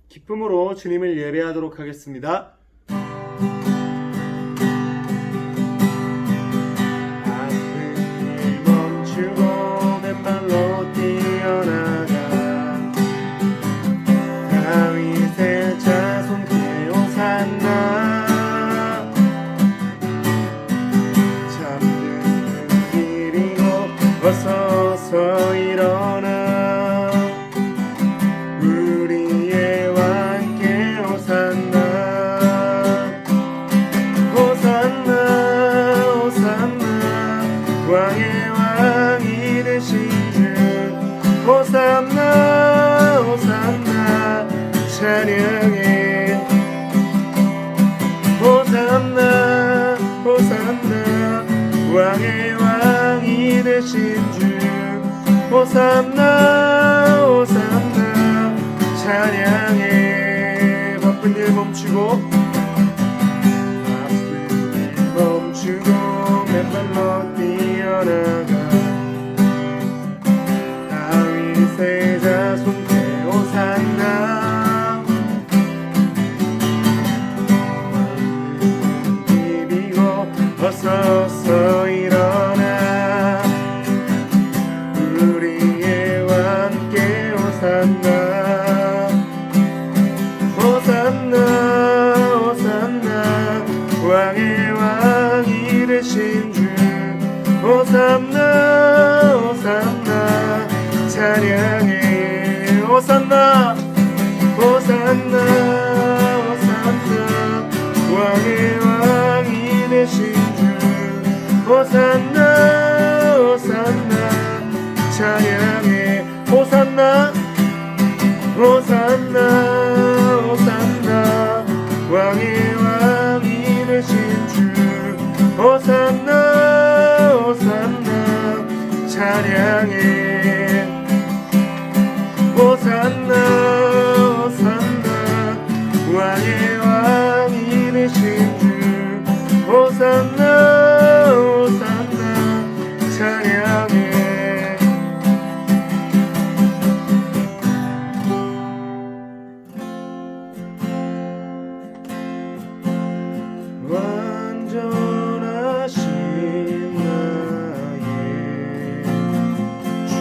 기쁨으로 주님을 예배하도록 하겠습니다. 아픈 일 멈추고 맨발로 뛰어나가 다윗의 자손 그의 호산나 잠드는 길이고 어서 일어나 우리의 왕께 호산나 호산나 호산나 왕의 왕이 되신 주 호산나 호산나 찬양해 호산나 호산나 왕의 왕이 되신 주 호산나 호산나 찬양해 바쁜 일 멈추고 맨발로 뛰어나가 다윗의 자손 그의 호산나 비비고 어서 일어나 우리의 왕께 호산나 호산나 호산나 왕의 왕이 되신 주 호산나 호산나 찬양해 호산나 호산나 호산나 왕의 왕이 되신 주 호산나 호산나 찬양해 호산나 호산나 호산나 왕의 왕이 되신 주 호산나 호산나 찬양해 호산나 호산나 왕의 왕이 되신 주 호산나 호산나 찬양해 완전하신 나의 주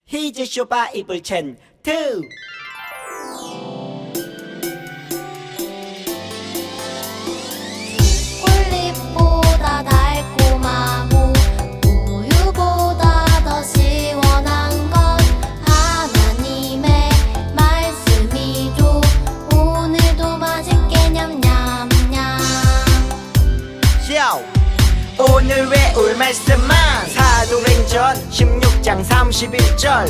히즈 쇼 바이블 챈 2. 꿀잎보다 달콤하고 우유보다 더 시원한 건 하나님의 말씀이죠. 오늘도 맛있게 냠냠냠. 요! 오늘 외울 말씀은 사도행전 16장 31절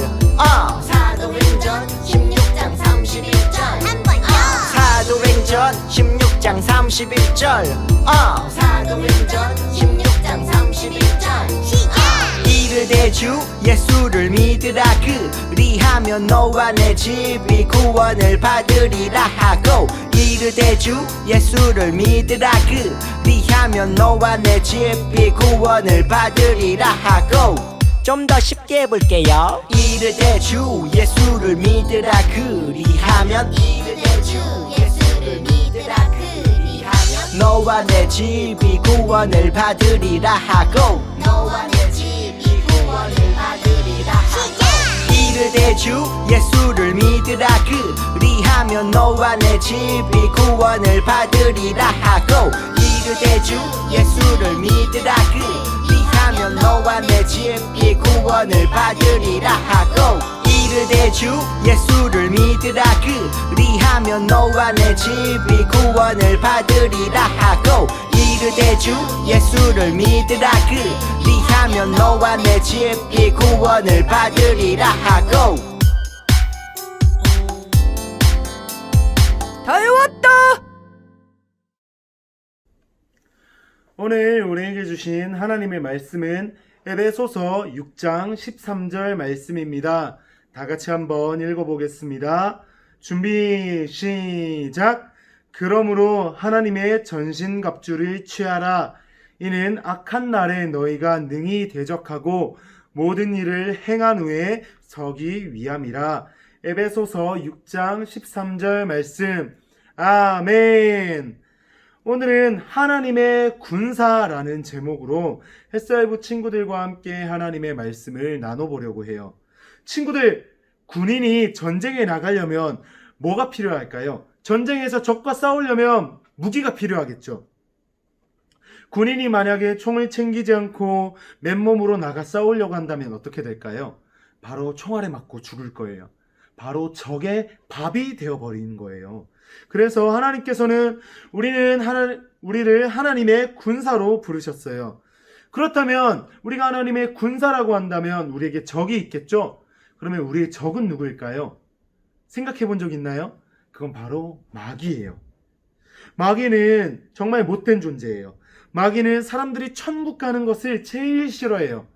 사도행전 16장 31절 한 번요. 사도행전 16장 31절 사도행전 16장 31절 시작. 이르되 주 예수를 믿으라 그리하며 너와 내 집이 구원을 받으리라 하고 이르되 주 예수를 믿으라 그리하며 너와 내 집이 구원을 받으리라 하고 좀 더 쉽게 해볼게요. 이르되 주 예수를 믿으라 그리하면 이르되 주 예수를 믿으라 그리하면 너와 내 집이 구원을 받으리라 하고 너와 내 집이 구원을 받으리라 하고 이르되 주 예수를 믿으라 그리하면 너와 내 집이 구원을 받으리라 하고 이르되 주 예수를 믿으라 그리하면 너와 내 집이 구원을 받으리라 하고 이르되 주 예수를 믿으라 그리하면 너와 내 집이 구원을 받으리라 하고 이르되 주 예수를 믿으라 그리하면 너와 내 집이 구원을 받으리라 하고 다 외웠다. 오늘 우리에게 주신 하나님의 말씀은 에베소서 6장 13절 말씀입니다. 다 같이 한번 읽어보겠습니다. 준비 시작. 그러므로 하나님의 전신갑주를 취하라. 이는 악한 날에 너희가 능히 대적하고 모든 일을 행한 후에 서기 위함이라. 에베소서 6장 13절 말씀. 아멘. 오늘은 하나님의 군사라는 제목으로 햇살부 친구들과 함께 하나님의 말씀을 나눠보려고 해요. 친구들, 군인이 전쟁에 나가려면 뭐가 필요할까요? 전쟁에서 적과 싸우려면 무기가 필요하겠죠. 군인이 만약에 총을 챙기지 않고 맨몸으로 나가 싸우려고 한다면 어떻게 될까요? 바로 총알에 맞고 죽을 거예요. 바로 적의 밥이 되어버리는 거예요. 그래서 하나님께서는 우리를 하나님의 군사로 부르셨어요. 그렇다면 우리가 하나님의 군사라고 한다면 우리에게 적이 있겠죠? 그러면 우리의 적은 누구일까요? 생각해 본 적 있나요? 그건 바로 마귀예요. 마귀는 정말 못된 존재예요. 마귀는 사람들이 천국 가는 것을 제일 싫어해요.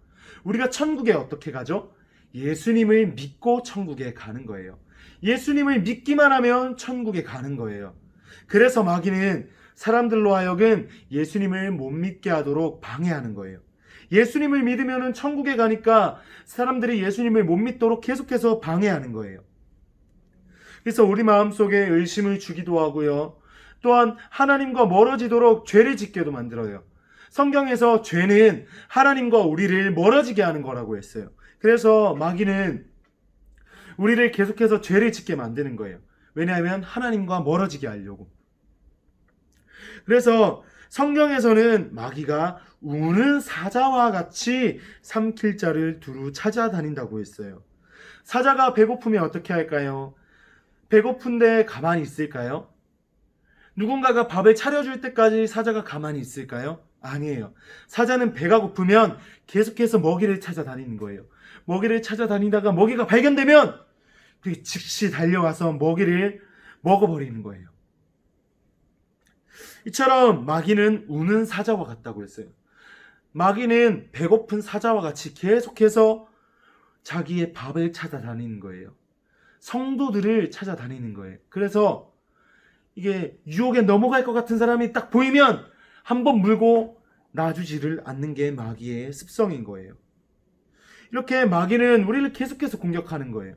우리가 천국에 어떻게 가죠? 예수님을 믿고 천국에 가는 거예요. 예수님을 믿기만 하면 천국에 가는 거예요. 그래서 마귀는 사람들로 하여금 예수님을 못 믿게 하도록 방해하는 거예요. 예수님을 믿으면 천국에 가니까 사람들이 예수님을 못 믿도록 계속해서 방해하는 거예요. 그래서 우리 마음속에 의심을 주기도 하고요. 또한 하나님과 멀어지도록 죄를 짓게도 만들어요. 성경에서 죄는 하나님과 우리를 멀어지게 하는 거라고 했어요. 그래서 마귀는 우리를 계속해서 죄를 짓게 만드는 거예요. 왜냐하면 하나님과 멀어지게 하려고. 그래서 성경에서는 마귀가 우는 사자와 같이 삼킬 자를 두루 찾아다닌다고 했어요. 사자가 배고프면 어떻게 할까요? 배고픈데 가만히 있을까요? 누군가가 밥을 차려줄 때까지 사자가 가만히 있을까요? 아니에요. 사자는 배가 고프면 계속해서 먹이를 찾아다니는 거예요. 먹이를 찾아다니다가 먹이가 발견되면 즉시 달려가서 먹이를 먹어버리는 거예요. 이처럼 마귀는 우는 사자와 같다고 했어요. 마귀는 배고픈 사자와 같이 계속해서 자기의 밥을 찾아다니는 거예요. 성도들을 찾아다니는 거예요. 그래서 이게 유혹에 넘어갈 것 같은 사람이 딱 보이면 한번 물고 놔주지를 않는 게 마귀의 습성인 거예요. 이렇게 마귀는 우리를 계속해서 공격하는 거예요.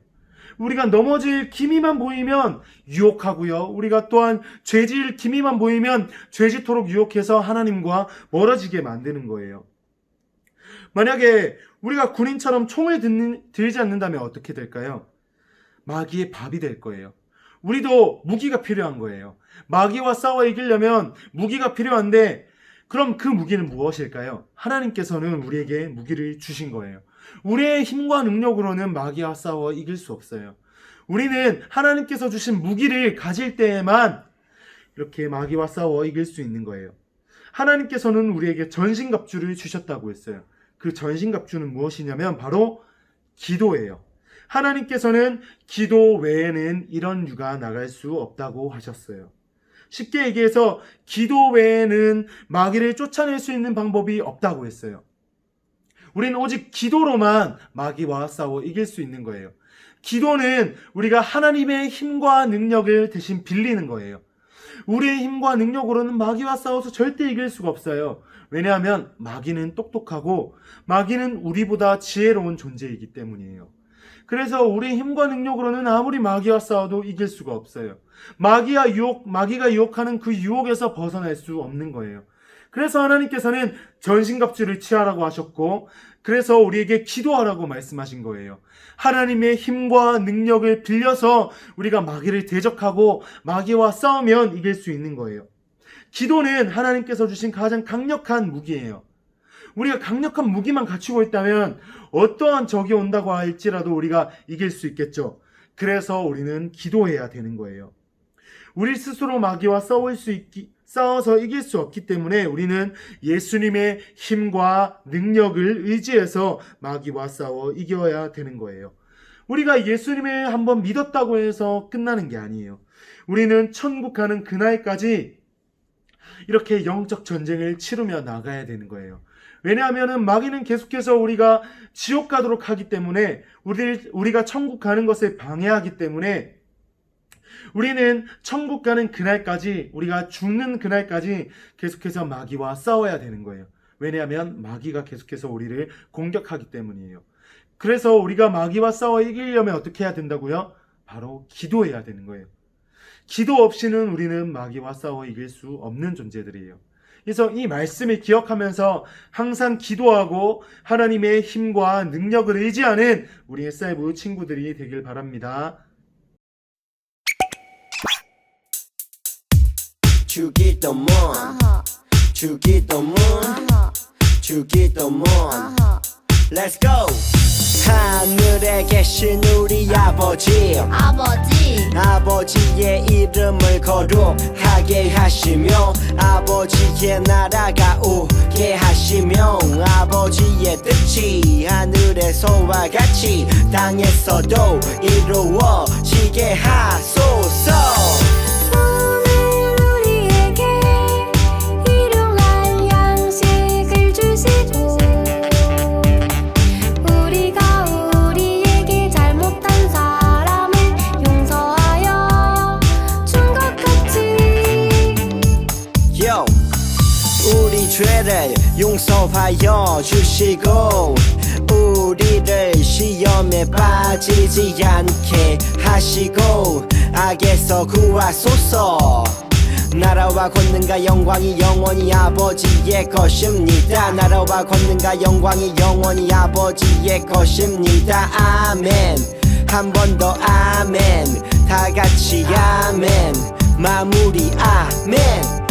우리가 넘어질 기미만 보이면 유혹하고요. 우리가 또한 죄질 기미만 보이면 죄짓도록 유혹해서 하나님과 멀어지게 만드는 거예요. 만약에 우리가 군인처럼 총을 들지 않는다면 어떻게 될까요? 마귀의 밥이 될 거예요. 우리도 무기가 필요한 거예요. 마귀와 싸워 이기려면 무기가 필요한데 그럼 그 무기는 무엇일까요? 하나님께서는 우리에게 무기를 주신 거예요. 우리의 힘과 능력으로는 마귀와 싸워 이길 수 없어요. 우리는 하나님께서 주신 무기를 가질 때에만 이렇게 마귀와 싸워 이길 수 있는 거예요. 하나님께서는 우리에게 전신갑주를 주셨다고 했어요. 그 전신갑주는 무엇이냐면 바로 기도예요. 하나님께서는 기도 외에는 이런 유가 나갈 수 없다고 하셨어요. 쉽게 얘기해서 기도 외에는 마귀를 쫓아낼 수 있는 방법이 없다고 했어요. 우리는 오직 기도로만 마귀와 싸워 이길 수 있는 거예요. 기도는 우리가 하나님의 힘과 능력을 대신 빌리는 거예요. 우리의 힘과 능력으로는 마귀와 싸워서 절대 이길 수가 없어요. 왜냐하면 마귀는 똑똑하고 마귀는 우리보다 지혜로운 존재이기 때문이에요. 그래서 우리의 힘과 능력으로는 아무리 마귀와 싸워도 이길 수가 없어요. 마귀가 유혹하는 그 유혹에서 벗어날 수 없는 거예요. 그래서 하나님께서는 전신갑주를 취하라고 하셨고, 그래서 우리에게 기도하라고 말씀하신 거예요. 하나님의 힘과 능력을 빌려서 우리가 마귀를 대적하고 마귀와 싸우면 이길 수 있는 거예요. 기도는 하나님께서 주신 가장 강력한 무기예요. 우리가 강력한 무기만 갖추고 있다면 어떠한 적이 온다고 할지라도 우리가 이길 수 있겠죠. 그래서 우리는 기도해야 되는 거예요. 우리 스스로 마귀와 싸워서 이길 수 없기 때문에 우리는 예수님의 힘과 능력을 의지해서 마귀와 싸워 이겨야 되는 거예요. 우리가 예수님을 한번 믿었다고 해서 끝나는 게 아니에요. 우리는 천국 가는 그날까지 이렇게 영적 전쟁을 치르며 나가야 되는 거예요. 왜냐하면 마귀는 계속해서 우리가 지옥 가도록 하기 때문에 우리가 천국 가는 것을 방해하기 때문에 우리는 천국 가는 그날까지, 우리가 죽는 그날까지 계속해서 마귀와 싸워야 되는 거예요. 왜냐하면 마귀가 계속해서 우리를 공격하기 때문이에요. 그래서 우리가 마귀와 싸워 이기려면 어떻게 해야 된다고요? 바로 기도해야 되는 거예요. 기도 없이는 우리는 마귀와 싸워 이길 수 없는 존재들이에요. 그래서 이 말씀을 기억하면서 항상 기도하고 하나님의 힘과 능력을 의지하는 우리의 사이브 친구들이 되길 바랍니다. 주기도문 주기도문 주기도문 Let's go! 하늘에 계신 우리 아버지 아버지의 이름을 거룩하게 하시며 아버지의 나라가 오게 하시며 아버지의 뜻이 하늘에서와 같이 땅에서도 이루어지게 하소서. 죄를 용서하여 주시고 우리를 시험에 빠지지 않게 하시고 악에서 구하소서. 나라와 권능과 영광이 영원히 아버지의 것입니다. 나라와 권능과 영광이 영원히 아버지의 것입니다. 아멘. 한 번 더 아멘. 다 같이 아멘. 마무리 아멘.